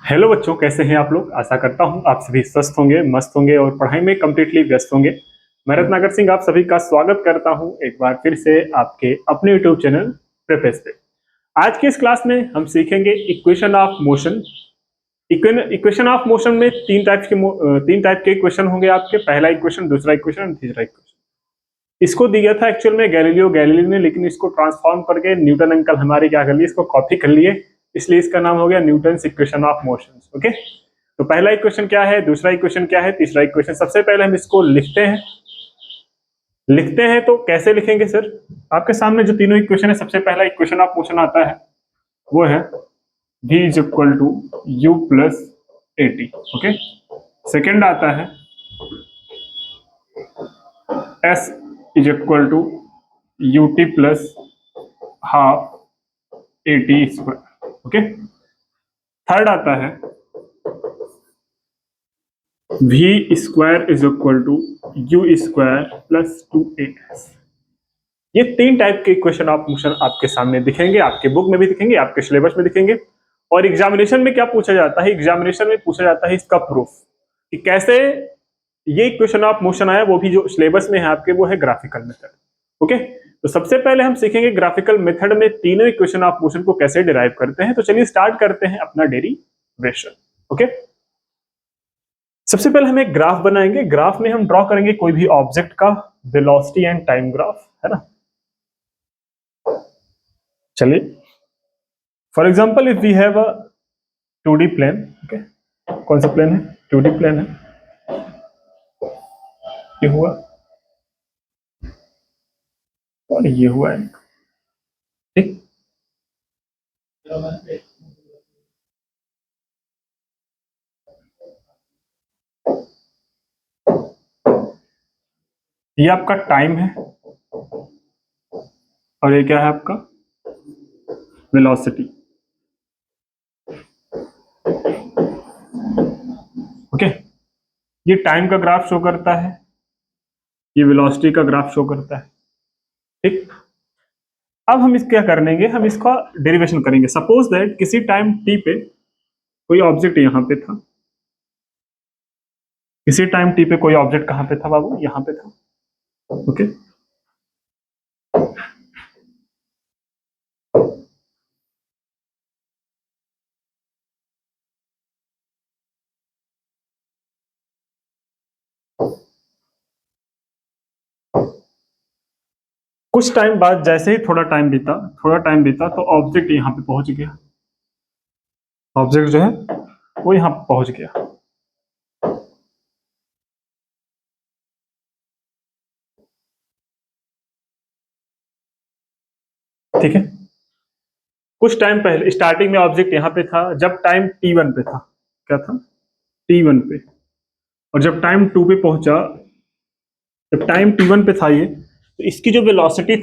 Hello बच्चों, कैसे हैं आप लोग। आशा करता हूं आप सभी स्वस्थ होंगे, मस्त होंगे और पढ़ाई में कम्प्लीटली व्यस्त होंगे। मैं रत्नाकर सिंह आप सभी का स्वागत करता हूं एक बार फिर से आपके अपने यूट्यूब चैनल प्रिपेस पे। आज की इस क्लास में हम सीखेंगे equation of motion. Equation of motion में तीन टाइप के इक्वेशन होंगे आपके। पहला इक्वेशन, दूसरा इक्वेशन और तीसरा इक्वेशन। इसको दिया था एक्चुअल में गैलीलियो गैलीली ने, लेकिन इसको ट्रांसफॉर्म करके न्यूटन अंकल हमारे क्या कर लिए, इसको कॉपी कर लिए। इसलिए इसका नाम हो गया Newton equation of motion. Okay, तो पहला इक्वेशन क्या है, दूसरा इक्वेशन क्या है, तीसरा इक्वेशन। सबसे पहले हम इसको लिखते हैं तो कैसे लिखेंगे सर। आपके सामने जो तीनों इक्वेशन है, सबसे पहला इक्वेशन ऑफ मोशन आता है वो है v is equal to u plus a t. Okay, second आता है s is equal to u t plus half a t square. Okay, third आता है v square is equal to u square plus two a s. ये तीन type के equation of motion आपके सामने दिखेंगे, आपके बुक में भी दिखेंगे, आपके सिलेबस में दिखेंगे। और एग्जामिनेशन में क्या पूछा जाता है, एग्जामिनेशन में पूछा जाता है इसका प्रूफ, कि कैसे ये इक्वेशन ऑफ मोशन आया। वो भी जो सिलेबस में है आपके, वो है ग्राफिकल मेथड। ओके, तो सबसे पहले हम सीखेंगे ग्राफिकल मेथड में तीनों इक्वेशन ऑफ मोशन को कैसे डिराइव करते हैं। तो चलिए स्टार्ट करते हैं अपना डेरिवेशन। ओके, सबसे पहले हम एक ग्राफ बनाएंगे। ग्राफ में हम ड्रॉ करेंगे कोई भी ऑब्जेक्ट का वेलोसिटी एंड टाइम ग्राफ, है ना। चलिए, for example if we have a 2D plane. Okay, कौन सा प्लेन है, 2D प्लेन है। ये हुआ और ये हुआ है, ठीक। ये आपका टाइम है और ये क्या है आपका वेलोसिटी। ओके, ये टाइम का ग्राफ शो करता है, ये वेलोसिटी का ग्राफ शो करता है, ठीक। अब हम इस क्या करेंगे, हम इसका डेरिवेशन करेंगे। सपोज दैट किसी टाइम टी पे कोई ऑब्जेक्ट यहाँ पे था। किसी टाइम टी पे कोई ऑब्जेक्ट कहाँ पे था बाबू, यहाँ पे था। ओके, कुछ टाइम बाद जैसे ही थोड़ा टाइम बीता तो ऑब्जेक्ट यहाँ पे पहुंच गया। ऑब्जेक्ट जो है वो यहाँ पहुंच गया। ठीक है, कुछ टाइम पहले स्टार्टिंग में ऑब्जेक्ट यहाँ पे था, जब टाइम t1 पे था। क्या था, t1 पे। और जब टाइम 2 पे पहुंचा, जब टाइम t1 पे था ये, तो इसकी जो वेलोसिटी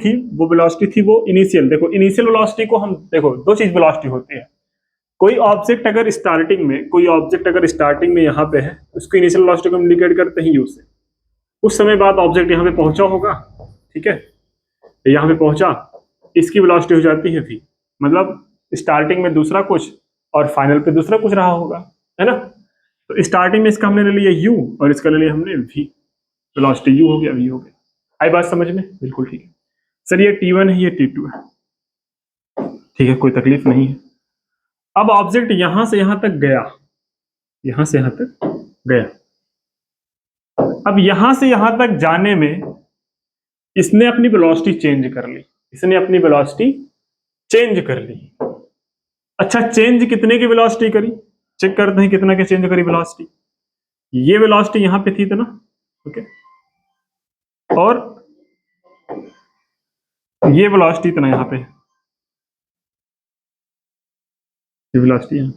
थी वो इनिशियल। देखो, इनिशियल वेलोसिटी को हम देखो, दो चीज वेलोसिटी होती है। कोई ऑब्जेक्ट अगर स्टार्टिंग में यहाँ पे है, उसको इनिशियल वेलोसिटी को इंडिकेट करते हैं यू से। कुछ समय बाद ऑब्जेक्ट यहाँ पे पहुंचा होगा, ठीक है, यहाँ पे पहुंचा, इसकी वेलोसिटी हो जाती है v। मतलब स्टार्टिंग में दूसरा कुछ और फाइनल पे दूसरा कुछ रहा होगा, है ना। तो स्टार्टिंग में इसका हमने ले लिया u और इसका ले लिया हमने v। वेलोसिटी u हो गया, v हो गया। आई बात समझ में, बिल्कुल ठीक है सर। ये t1 है, ये t2 है, ठीक है, कोई तकलीफ नहीं है। अब ऑब्जेक्ट यहां से यहां तक गया, यहां से यहां तक गया। अब यहां से यहां तक जाने में इसने अपनी वेलोसिटी चेंज कर ली। इसने अपनी वेलोसिटी चेंज कर ली। अच्छा, चेंज कितने की वेलोसिटी करी, चेक करते हैं कितना के चेंज करी वेलोसिटी। ये वेलोसिटी यहां पे थी तो ना, ओके, और ये वेलोसिटी इतना यहां पे, ये वेलोसिटी यहां।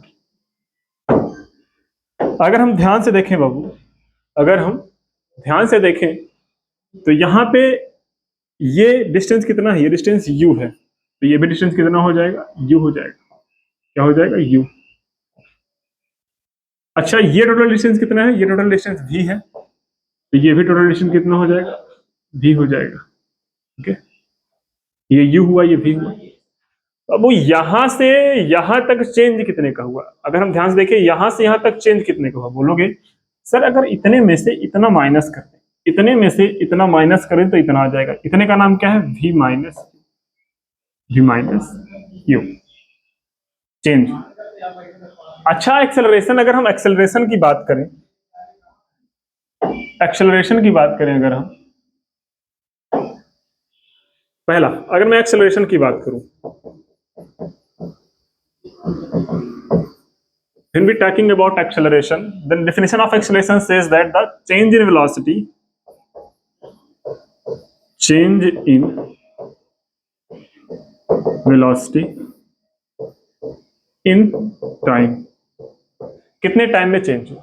अगर हम ध्यान से देखें बाबू, अगर हम ध्यान से देखें तो यहां पे ये डिस्टेंस कितना है, ये डिस्टेंस u है, तो ये भी डिस्टेंस कितना हो जाएगा, u हो जाएगा। क्या हो जाएगा, u। अच्छा, ये टोटल डिस्टेंस कितना है, ये टोटल डिस्टेंस v है, तो ये भी टोटल डिस्टेंस कितना हो जाएगा, v हो जाएगा। ओके, ये u हुआ, ये v हुआ। अब वो यहां से यहां तक चेंज कितने का हुआ, अगर हम ध्यान से देखें यहां से यहां तक चेंज कितने का हुआ, बोलोगे सर अगर इतने में से इतना माइनस करें, इतने में से इतना माइनस करें तो इतना आ जाएगा, इतने का नाम क्या है, वी माइनस यू, चेंज। अच्छा एक्सेलरेशन, अगर हम एक्सेलरेशन की बात करें, एक्सेलरेशन की बात करें अगर हम, पहला अगर मैं एक्सेलरेशन की बात करूं, when we talking about acceleration, then definition of acceleration says that the change in velocity, change in velocity in time, कितने टाइम में चेंज हुआ,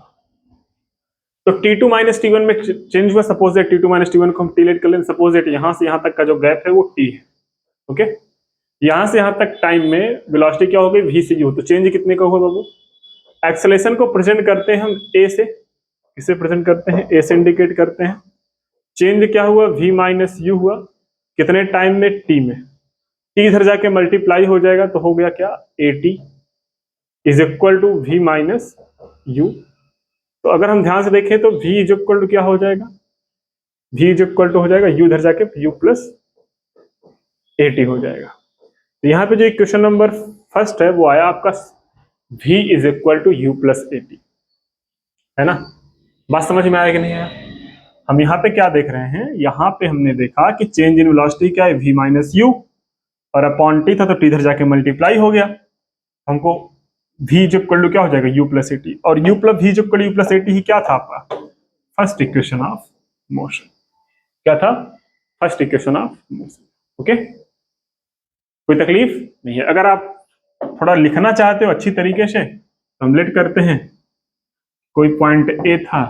तो t2 माइनस t1 में चेंज हुआ, suppose that t2 minus t1 को हम t late कर लें, सपोज दैट यहां से यहां तक का जो गैप है वो t है, ओके, यहां से यहां तक टाइम में वेलोसिटी क्या हो गई, v से u, तो चेंज कितने का हुआ बाबू, एक्सेलरेशन को प्रेजेंट करते हैं हम a से, किसे प्रेजेंट करते हैं, a से इंडिकेट करते हैं, चेंज क्या हुआ, v माइनस यू हुआ, कितने टाइम में, t में, t इधर जाके मल्टीप्लाई हो जाएगा तो हो गया क्या, at is equal to v minus u, तो अगर हम ध्यान से देखें तो v इज इक्वल टू क्या हो जाएगा, v इज इक्वल टू हो जाएगा u इधर जाके u प्लस at हो जाएगा, तो यहाँ पे जो इक्वेशन नंबर फर्स्ट है वो आया आपका v is equal to u plus at, है ना, बात समझ में आया कि नहीं आया। हम यहाँ पे क्या देख रहे हैं, यहाँ पे हमने देखा कि चेंज इन वेलोसिटी क्या है, v माइनस यू, और अपॉन t था तो t इधर जाके मल्टीप्लाई हो गया, हमको v जो इक्वल टू क्या हो जाएगा, u प्लस at, और u प्लस v जो इक्वल u प्लस at ही क्या था आपका फर्स्ट इक्वेशन ऑफ मोशन, क्या था first equation of motion, okay, कोई तकलीफ नहीं है। अगर आप थोड़ा लिखना चाहते हो अच्छी तरीके से तो हम लेट करते हैं, कोई पॉइंट ए था,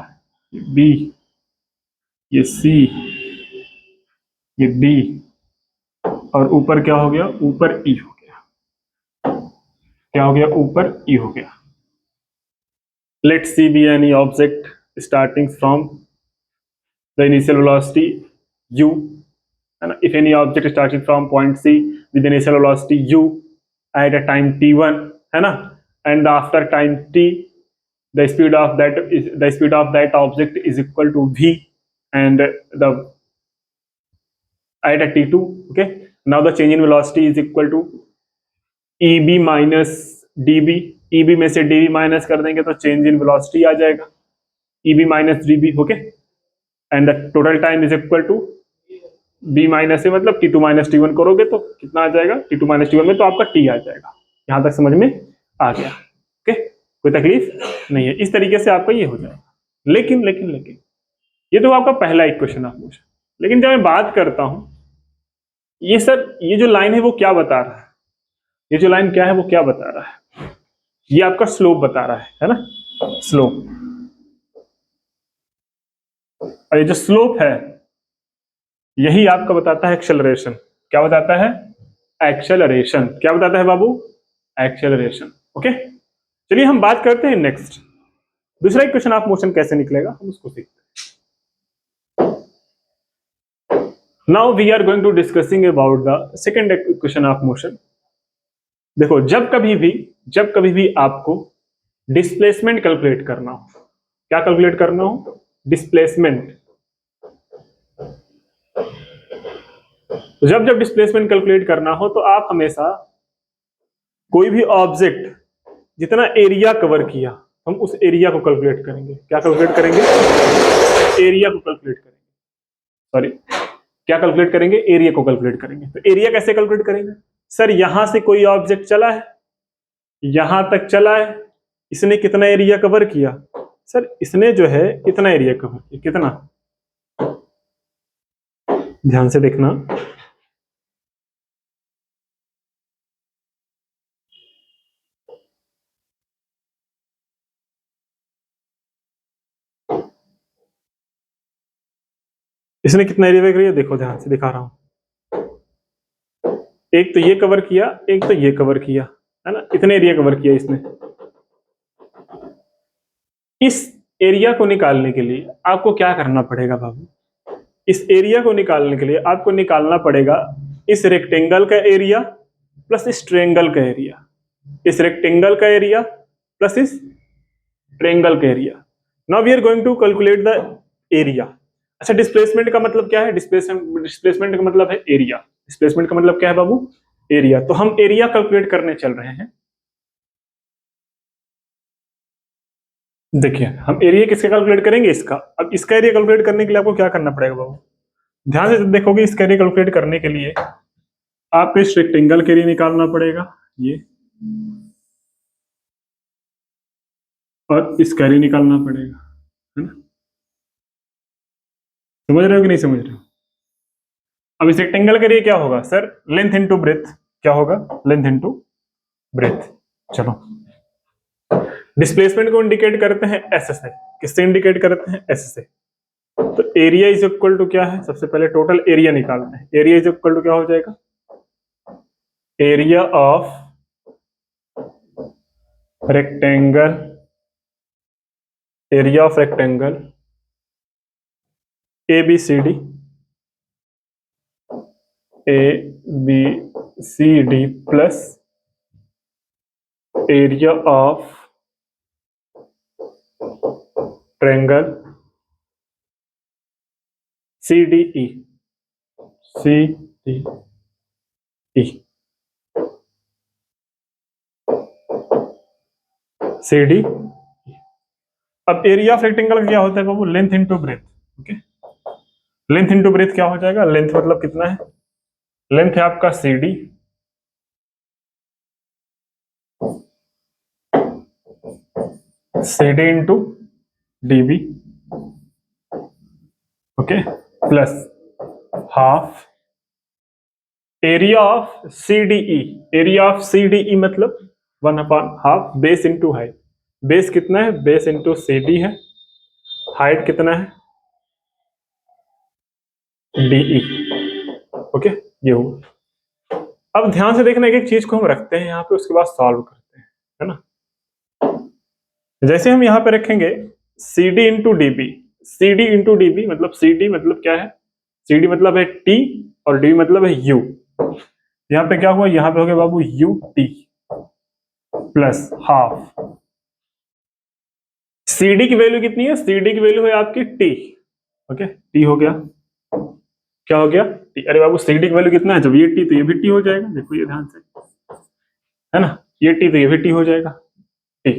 बी, ये सी, ये डी, और ऊपर क्या हो गया, ऊपर ई हो गया, क्या हो गया, ऊपर ई हो गया। Let C be any object starting from the initial velocity u, है ना, if any object starting from point C with initial velocity u at a time t1, है ना, and after time t the speed of that object is equal to v, and the at a t2, okay, now the change in velocity is equal to eb minus db, eb में से db minus कर देंगे तो change in velocity आ जाएगा, eb minus db, okay, and the total time is equal to b minus से, मतलब t2 minus t1 करोगे तो कितना आ जाएगा, t2 माइनस t1 में तो आपका t आ जाएगा, यहां तक समझ में आ गया, ओके, कोई तकलीफ नहीं है, इस तरीके से आपका ये हो जाएगा। लेकिन लेकिन लेकिन ये तो आपका पहला इक्वेशन ऑफ मोशन, लेकिन जब मैं बात करता हूं, ये सर ये जो लाइन है वो क्या बता रहा है, ये जो लाइन क्या है वो क्या बता रहा है, ये आपका स्लोप बता रहा है ना, स्लोप, और ये जो स्लोप है यही आपका बताता है एक्सेलरेशन, क्या बताता है, एक्सेलरेशन, क्या बताता है बाबू, एक्सेलरेशन, ओके। चलिए हम बात करते हैं नेक्स्ट, दूसरा इक्वेशन ऑफ मोशन कैसे निकलेगा हम उसको सीखते हैं। Now we are going to discussing about the second equation of motion. देखो जब कभी भी आपको डिस्प्लेसमेंट कैलकुलेट करना हो, क्या कैलकुलेट करना हो, डिस्प्लेसमेंट, जब डिस्प्लेसमेंट कैलकुलेट करना हो तो आप हमेशा कोई भी ऑब्जेक्ट जितना एरिया कवर किया हम उस एरिया को कैलकुलेट करेंगे, क्या कैलकुलेट करेंगे, एरिया को कैलकुलेट करेंगे, सॉरी क्या कैलकुलेट करेंगे, एरिया को कैलकुलेट करेंगे। तो एरिया कैसे कैलकुलेट करेंगे, सर यहां से कोई ऑब्जेक्ट चला है, यहां तक चला है, इसने कितना एरिया कवर किया, सर इसने जो है इतना एरिया कवर किया, कितना, ध्यान से देखना, इसने कितना एरिया कवर किया, देखो ध्यान से दिखा रहा हूं, एक तो ये कवर किया, एक तो ये कवर किया, है ना, इतने एरिया कवर किया इसने। इस एरिया को निकालने के लिए आपको क्या करना पड़ेगा बाबू, इस एरिया को निकालने के लिए आपको निकालना पड़ेगा इस रेक्टेंगल का एरिया प्लस इस ट्रायंगल का एरिया, इस रेक्टेंगल का एरिया प्लस इस ट्रायंगल का area. Now we are going to calculate the area. अच्छा, डिस्प्लेसमेंट का मतलब क्या है? डिस्प्लेसमेंट का मतलब है एरिया। डिस्प्लेसमेंट का मतलब क्या है बाबू? एरिया। तो हम एरिया कैलकुलेट करने चल रहे हैं। देखिए, हम एरिया किसका कैलकुलेट करेंगे? इसका। अब इसका एरिया कैलकुलेट करने के लिए आपको क्या करना पड़ेगा बाबू? ध्यान से देखोगे, इसका एरिया कैलकुलेट करने के लिए आपको इस रेक्टेंगल के एरिया निकालना पड़ेगा, ये, और इसका एरिया निकालना पड़ेगा, है ना? समझ रहे हो कि नहीं समझ रहे हो? अब इस रेक्टेंगल के लिए क्या होगा सर? Length into breadth. क्या होगा? Length into breath. चलो, डिस्प्लेसमेंट को इंडिकेट करते हैं एस से। किससे इंडिकेट करते हैं? एस से। तो एरिया इज इक्वल टू क्या है? सबसे पहले टोटल एरिया निकालते हैं। एरिया इज इक्वल टू क्या हो जाएगा? Area of rectangle, area of rectangle A B C D, A B C D plus area of triangle C D E, C D E, C D. अब area of rectangle क्या होता है बाबू? Length into breadth. Okay, length into breadth क्या हो जाएगा? Length मतलब कितना है? लेंथ है आपका C D, C D into D B, okay, plus half area of C D E. Area of C D E मतलब 1/2 बेस इंटू हाइट। बेस कितना है? बेस इंटू सी डी है। हाइट कितना है? D E. ओके, ये हुआ। अब ध्यान से देखना, एक एक चीज को हम रखते हैं यहाँ पे, उसके बाद सॉल्व करते हैं, है ना? जैसे हम यहाँ पे रखेंगे C D into DB. C D into DB मतलब, सी डी मतलब क्या है? सी डी मतलब है टी, और डी मतलब है यू। यहाँ पे क्या हुआ? यहाँ पे हो गया बाबू u t plus half. C D की वैल्यू कितनी है? सी डी की वैल्यू है आपकी टी। ओके, टी हो गया। क्या हो गया? टी। अरे बाबू, सी डी की वैल्यू कितना है? जब ये टी तो ये भी टी हो जाएगा। देखो ये ध्यान से, है ना? ये टी तो ये भी टी हो जाएगा। टी।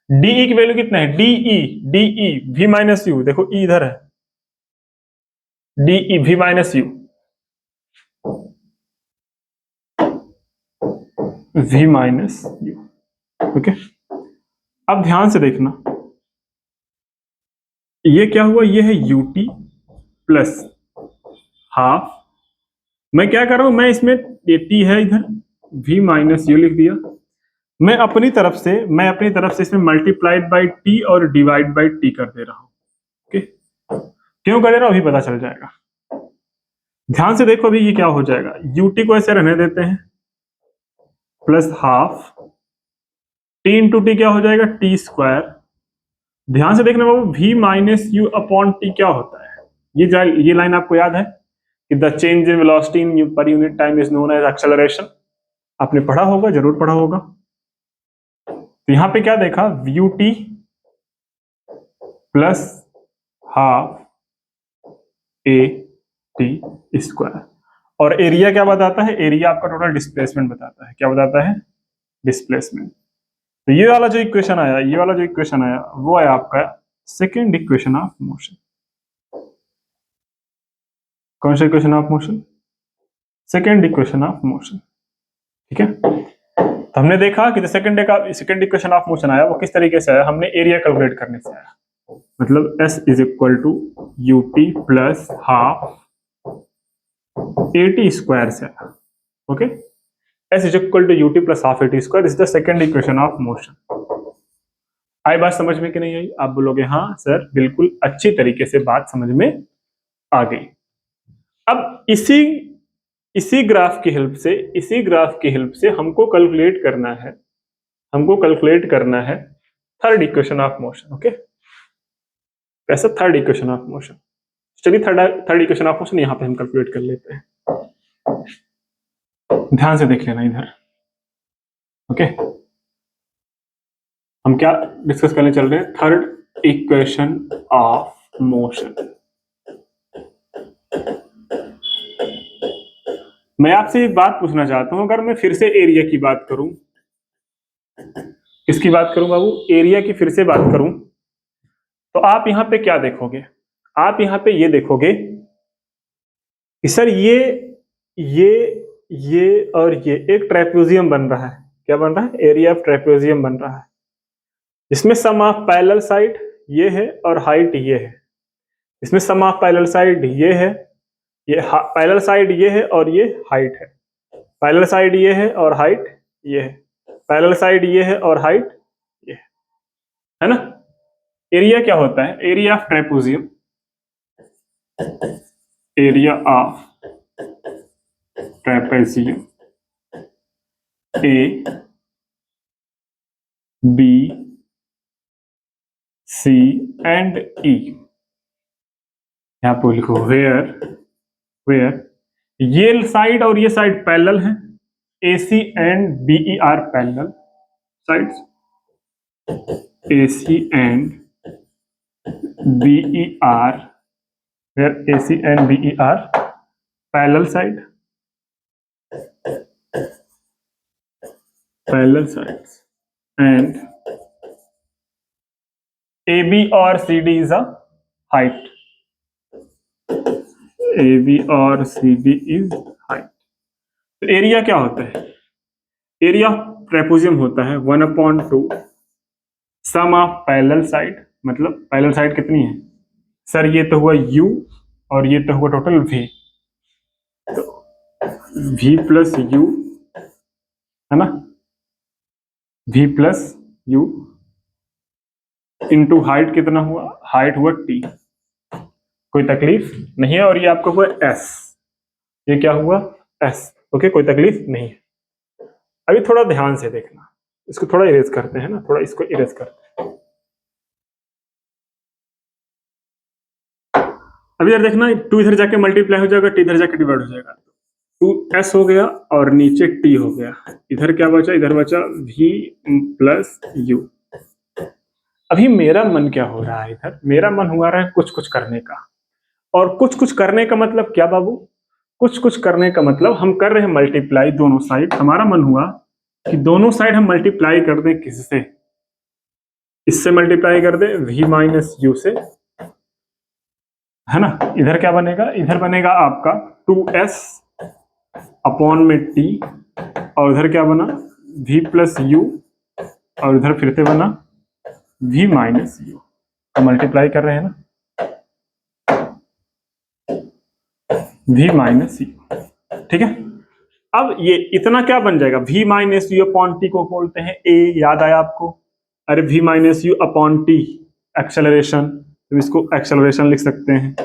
डीई की वैल्यू कितना है? DE, DE v minus u. देखो ई इधर है, DE v minus u, v minus u. Okay, अब ध्यान से देखना, ये क्या हुआ? ये है यूटी प्लस हाफ। मैं क्या कर रहा हूं? मैं इसमें, ये टी है इधर, वी माइनस यू लिख दिया। मैं अपनी तरफ से इसमें मल्टीप्लाइड बाई टी और डिवाइड बाई टी कर दे रहा हूं। ओके, क्यों कर दे रहा हूं अभी पता चल जाएगा। ध्यान से देखो, अभी ये क्या हो जाएगा? यूटी को ऐसे रहने देते हैं, plus half t into t क्या हो जाएगा? T square. ध्यान से देखना बाबू, v minus u upon t क्या होता है? ये लाइन आपको याद है कि the change in velocity in per unit time is known as acceleration. आपने पढ़ा होगा, जरूर पढ़ा होगा। तो यहां पे क्या देखा? You t plus half a t square. और एरिया क्या बताता है? एरिया आपका टोटल डिस्प्लेसमेंट बताता है। क्या बताता है? डिस्प्लेसमेंट। तो ये वाला जो इक्वेशन आया, ये वाला जो इक्वेशन आया, वो है आपका सेकेंड इक्वेशन ऑफ मोशन। कौन सा equation of motion? Second equation of motion. ठीक है, तो हमने देखा कि सेकेंड इक्वेशन ऑफ मोशन आया, वो किस तरीके से आया? हमने एरिया कैलकुलेट करने से आया। मतलब S is equal to u t plus half a t square से आया। Okay, S is equal to u t plus half a t square is the second equation of motion. आई बात समझ में कि नहीं आई? आप बोलोगे हाँ सर, बिल्कुल अच्छी तरीके से बात समझ में आ गई। अब इसी ग्राफ की हेल्प से हमको कैलकुलेट करना है third equation of motion. Okay, ऐसा थर्ड इक्वेशन ऑफ मोशन। चलिए थर्ड इक्वेशन ऑफ मोशन यहां पे हम कैलकुलेट कर लेते हैं। ध्यान से देख लेना इधर। ओके, हम क्या डिस्कस करने चल रहे हैं? Third equation of motion. मैं आपसे एक बात पूछना चाहता हूं, अगर मैं फिर से एरिया की बात करूं, किसकी बात करूं बाबू? एरिया की फिर से बात करूं, तो आप यहां पे क्या देखोगे? आप यहां पे ये देखोगे कि सर ये और ये एक ट्रेपेजियम बन रहा है। क्या बन रहा है? एरिया ऑफ ट्रेपेजियम बन रहा है, जिसमें सम ऑफ पैरेलल साइड ये है और हाइट ये है। इसमें सम ऑफ पैरेलल साइड ये है, ये पैरेलल साइड ये है और ये हाइट है। पैरेलल साइड ये है और हाइट ये है। पैरेलल साइड ये है और हाइट ये है ना? एरिया क्या होता है? Area of trapezium, area of trapezium A B C and E. यहां पर लिखो वेयर ये साइड और ये साइड पैरेलल है, AC and BE are parallel sides. AC and BE are where AC and BE are parallel sides and AB or CD is a height. AB or CD is height. तो area क्या होता है? Area trapezium होता है 1/2 सम of parallel side. मतलब parallel side कितनी है sir? ये तो हुआ U और ये तो हुआ टोटल V, तो V प्लस U है ना, V plus U into height कितना हुआ? हाइट हुआ T। कोई तकलीफ नहीं है। और ये आपका हुआ S, ये क्या हुआ? S। ओके, कोई तकलीफ नहीं है। अभी थोड़ा ध्यान से देखना, इसको थोड़ा इरेज करते हैं ना, थोड़ा इसको इरेज करते हैं। अभी यार देखना, 2 इधर जाके मल्टीप्लाई हो जाएगा, T इधर जाके डिवाइड हो जाएगा, 2S हो गया और नीचे T हो गया। इधर क्या बचा? इधर बचा V प्लस U। अभी मेरा मन क्या हो रहा है? इधर मेरा मन हुआ रहा है कुछ कुछ करने का। और कुछ कुछ करने का मतलब क्या बाबू? कुछ कुछ करने का मतलब हम कर रहे हैं मल्टीप्लाई दोनों साइड। हमारा मन हुआ कि दोनों साइड हम मल्टीप्लाई कर दें, किससे? इससे मल्टीप्लाई कर दें V माइनस U से, है ना? इधर क्या बनेगा? इधर बनेगा आपका 2S अपॉन में T, और इधर क्या बना? V प्लस U, और इधर फिर से बना V माइनस U। तो मल्टीप्लाई कर रहे हैं ना, V माइनस U, ठीक है। अब ये इतना क्या बन जाएगा? V minus U upon T को बोलते हैं A। याद आया आपको? अरे V minus U upon T acceleration, तो इसको एक्सेलरेशन लिख सकते हैं,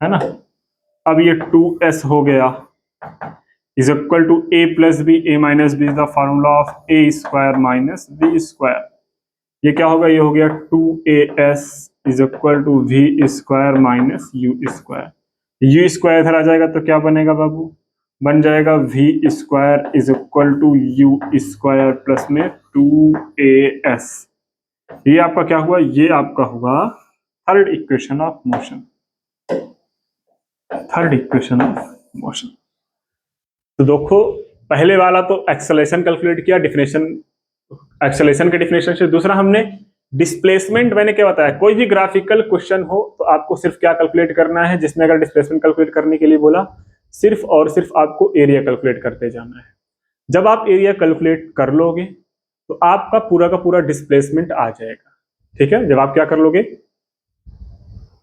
है ना। अब ये 2S हो गया is equal to A plus B. A minus B is the formula of A square minus B square. ये क्या होगा? ये हो गया 2AS is equal to V square minus U square. U square इधर आ जाएगा तो क्या बनेगा बाबू? बन जाएगा V square is equal to U square plus में 2AS। ये आपका क्या हुआ? ये आपका हुआ third equation of motion. Third equation of motion. तो देखो, पहले वाला तो एक्सेलरेशन कैलकुलेट किया, डिफिनेशन एक्सेलरेशन के डिफिनेशन से। दूसरा हमने डिस्प्लेसमेंट, मैंने क्या बताया? कोई भी ग्राफिकल क्वेश्चन हो तो आपको सिर्फ क्या कैलकुलेट करना है? जिसमें अगर डिस्प्लेसमेंट कैलकुलेट करने के लिए बोला, सिर्फ और सिर्फ आपको एरिया कैलकुलेट करते जाना है। जब आप एरिया कैलकुलेट कर लोगे तो आपका पूरा का पूरा डिस्प्लेसमेंट आ जाएगा, ठीक है। जब आप क्या कर लोगे?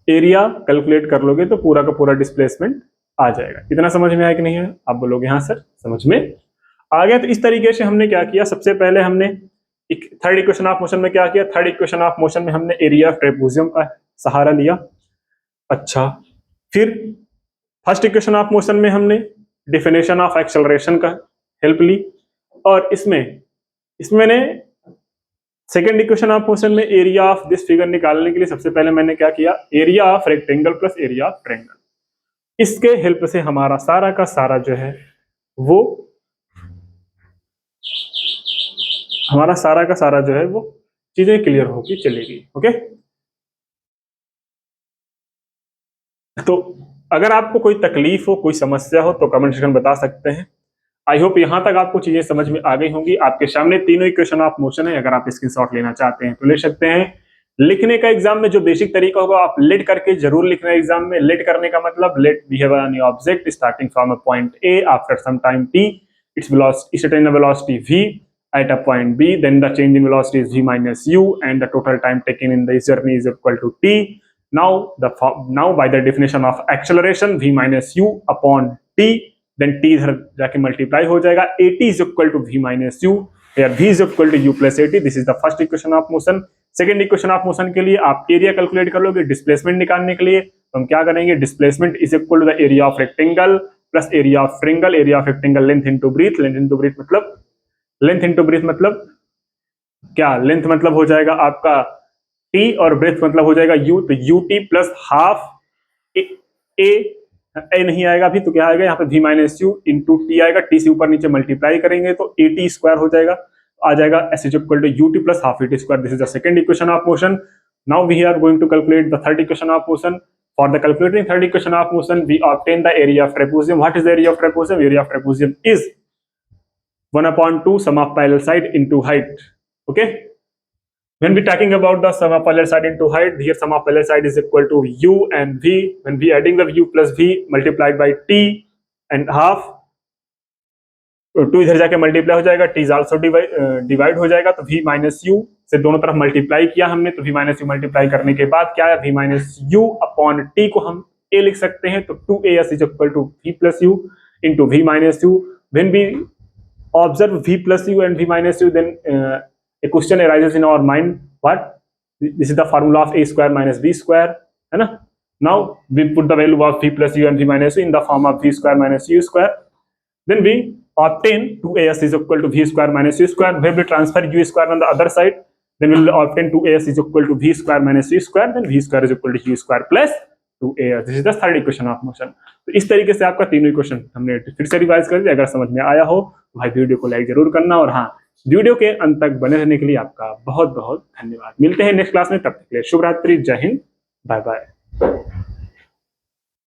एरिया कैलकुलेट कर लोगे तो पूरा का पूरा डिस्प्लेसमेंट आ जाएगा। इतना समझ में आया कि नहीं है? आप बोलोगे हाँ सर समझ में आ गया। तो इस तरीके से हमने क्या किया? सबसे पहले हमने थर्ड इक्वेशन ऑफ मोशन में क्या किया? थर्ड इक्वेशन ऑफ मोशन में हमने एरिया ऑफ ट्रेपेजियम का सहारा लिया। अच्छा, फिर फर्स्ट इक्वेशन ऑफ मोशन में हमने डिफिनेशन ऑफ एक्सेलरेशन का हेल्प ली, और इसमें मैंने सेकेंड इक्वेशन ऑफ मोशन में एरिया ऑफ दिस फिगर निकालने के लिए सबसे पहले मैंने क्या किया? Area of rectangle plus area of triangle. इसके हेल्प से हमारा सारा का सारा जो है वो हमारा सारा का सारा जो है वो चीजें क्लियर होगी चलेगी। ओके, तो अगर आपको कोई तकलीफ हो, कोई समस्या हो, तो कमेंट सेक्शन बता सकते हैं। आई होप यहां तक आपको चीजें समझ में आ गई होंगी। आपके सामने तीनों इक्वेशन ऑफ मोशन है, अगर आप स्क्रीनशॉट लेना चाहते हैं तो ले सकते हैं। लिखने का एग्जाम में जो बेसिक तरीका होगा आप लेट करके जरूर लिखना है एग्जाम में। लेट करने का मतलब let behave an object starting from a point A after some time T, its velocity, its attain velocity v at a point b, then the change in velocity is v minus u and the total time taken in this journey is equal to t. Now by the definition of acceleration v minus u upon t, then t इधर जाके multiply हो जाएगा, at is equal to v minus u, where v is equal to u plus at. This is the first equation of motion. Second equation of motion के लिए आप area calculate कर लोगे। Displacement निकालने के लिए तो हम क्या करेंगे, displacement is equal to the area of rectangle plus area of triangle, area of rectangle length into breadth, length into breadth मतलब लेंथ इनटू ब्रीथ मतलब क्या, लेंथ मतलब हो जाएगा आपका टी और ब्रेथ मतलब हो जाएगा यू, तो यू टी प्लस हाफ ए नहीं आएगा अभी, तो क्या आएगा यहाँ पे v minus you into T आएगा, टी से ऊपर नीचे मल्टीप्लाई करेंगे तो ए टी स्क्वायर हो जाएगा, आ जाएगा s is equal to u t plus half a t square. This is the second equation of motion. Now we are going to calculate the third equation of motion. For the calculating third equation of motion, we obtain the area of trapezium. What is the area of trapezium? Area of trapezium is 1/2 sum of parallel side into height. Okay. When we talking about the sum of parallel side into height, here sum of parallel side is equal to u and v. When we adding the u plus v multiplied by t and half, 2 इधर जाके multiply हो जाएगा, t is also divide हो जाएगा, तो v minus you से दोनों तरफ मल्टीप्लाई किया हमने, तो v माइनस यू मल्टीप्लाई करने के बाद क्या है, v minus u upon t को हम a लिख सकते हैं, तो 2as is equal to v plus u into v minus u. When we observe v plus u and v minus u, then a question arises in our mind, what, this is the formula of a square minus b square, है ना। Now we put the value of v plus u and v minus u in the form of v square minus u square, then we obtain 2as is equal to v square minus u square. Where we transfer u square on the other side, then we will obtain 2as is equal to v square minus u square, then v square is equal to u square plus 2as. This is the third equation of motion. तो इस तरीके से आपका तीनों equation हमने फिर से revise कर दिया। अगर समझ में आया हो तो भाई वीडियो को लाइक जरूर करना, और हाँ, वीडियो के अंत तक बने रहने के लिए आपका बहुत बहुत धन्यवाद। मिलते हैं नेक्स्ट क्लास में, तब तक के लिए शुभ रात्रि, जय हिंद, बाय बाय।